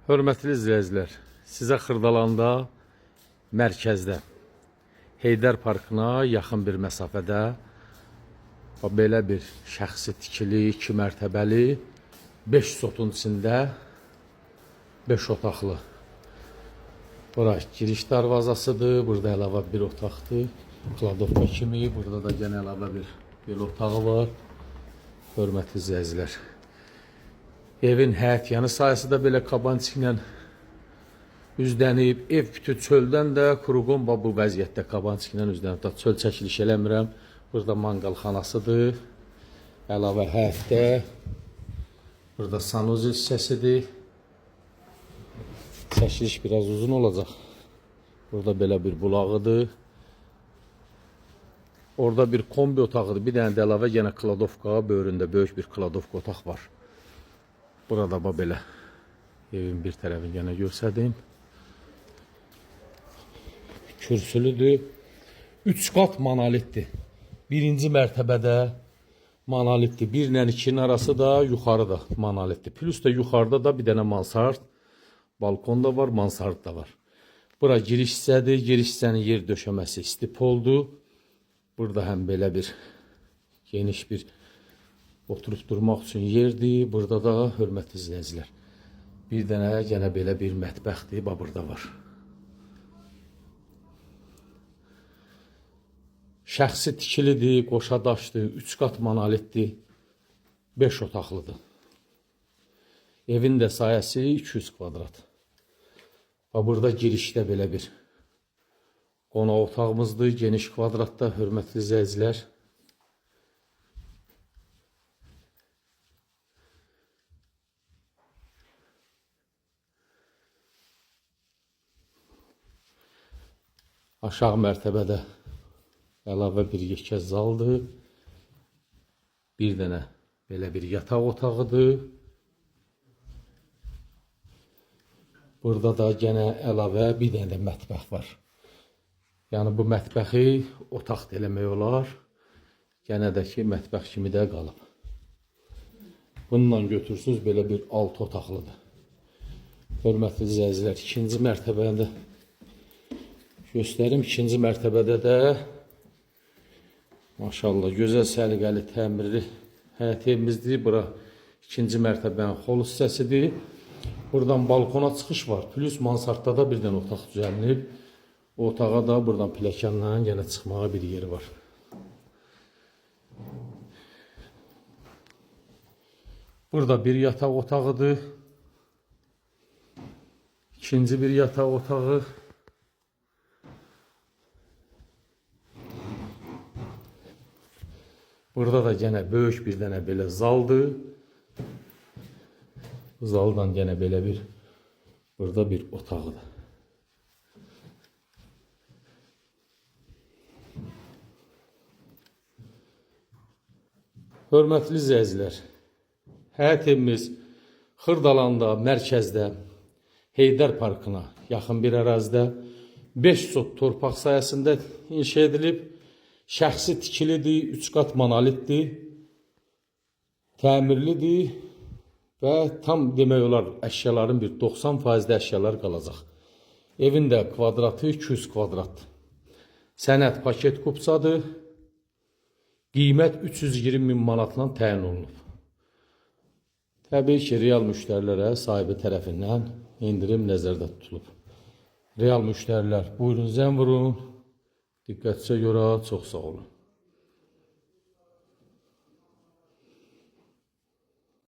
Hörmətli izləyicilər, sizə Xırdalanda, mərkəzdə, Heydər Parkına yaxın bir məsafədə belə bir şəxsi tikili, 2 mərtəbəli, 5 sotun içində 5 otaqlı. Bura giriş darvazasıdır, burada əlavə bir otaqdır, kladovka kimi, burada da yenə əlavə bir belə otağı var. Hörmətli izləyicilər, evin həyət yanı sayəsi də belə kabançiklə üzlənib, ev bütün çöldən də kuruqon bu vəziyyətdə kabançiklə üzlənib. Çöl çəkiliş eləmirəm. Burada manqal xanasıdır. Əlavə həyətdə. Burada sanuzel hissəsidir. Çəkiliş biraz uzun olacaq. Burada belə bir bulağıdır. Orada bir kombi otağıdır. Bir dənə də əlavə yenə kladovka, böyründə böyük bir kladovka otaq var. Burada belə evin bir tərəfini yenə görsədim. Kürsülüdür. 3 qat monolitdir. Birinci mərtəbədə monolitdir. 1 ilə 2-nin arası da yuxarıda monolitdir. Plus da yuxarıda da bir dənə mansard, balkon da var, mansard da var. Bura giriş hissədir. Giriş hissənin yer döşəməsi stipoldur. Burada həm belə bir geniş bir oturup durmaq üçün yerdir. Burada da hörmətli izləyicilər, bir dənə yenə belə bir mətbəxdir. Burada var. Şəxsi tikilidir, qoşadaşdır, 3 qat monolitdir, 5 otaqlıdır. Evin də sayəsi 200 kvadrat. Burada girişdə belə bir qonaq otağımızdır, geniş kvadratda, hörmətli izləyicilər. Aşağı mərtəbədə əlavə bir yekə zaldır. Bir dənə belə bir yataq otağıdır. Burada da yenə əlavə bir dənə də mətbəx var. Yəni bu mətbəxi otaq da eləmək olar. Yenə də ki, mətbəx kimi də qalıb. Bununla götürsünüz belə bir 6 otaqlıdır. Hörmətli izləyicilər, 2-ci mərtəbədə göstərim. 2-ci mərtəbədə də maşallah gözəl səliqəli təmirli həyət evimizdir. Bura 2-ci mərtəbənin xol hissəsidir. Buradan balkona çıxış var. Plus mansardda da bir dənə otaq düzəlnib. O otağa da buradan pləkanla yenə çıxmağa bir yeri var. Burada bir yataq otağıdır. İkinci bir yataq otağı. Burada da yenə böyük bir dənə belə zaldır. Zaldan yenə belə bir burada bir otağıdır. Hörmətli izləyicilər, həyət evimiz Xırdalanda, mərkəzdə, Heydər Parkına yaxın bir ərazidə 5 sot torpaq sayəsində inşa edilib. Şəxsi tikilidir, 3 qat monolitdir, təmirlidir və tam demək olar əşyaların bir 90% əşyalar qalacaq. Evin də kvadratı 200 kvadratdır. Sənəd paket kupçadır. Qiymət 320 min manatla təyin olunub. Təbii ki, real müştərilərə sahibi tərəfindən indirim nəzərdə tutulub. Real müştərilər, buyurun zəng vurun. Diqqətcə görə, çox sağ olun.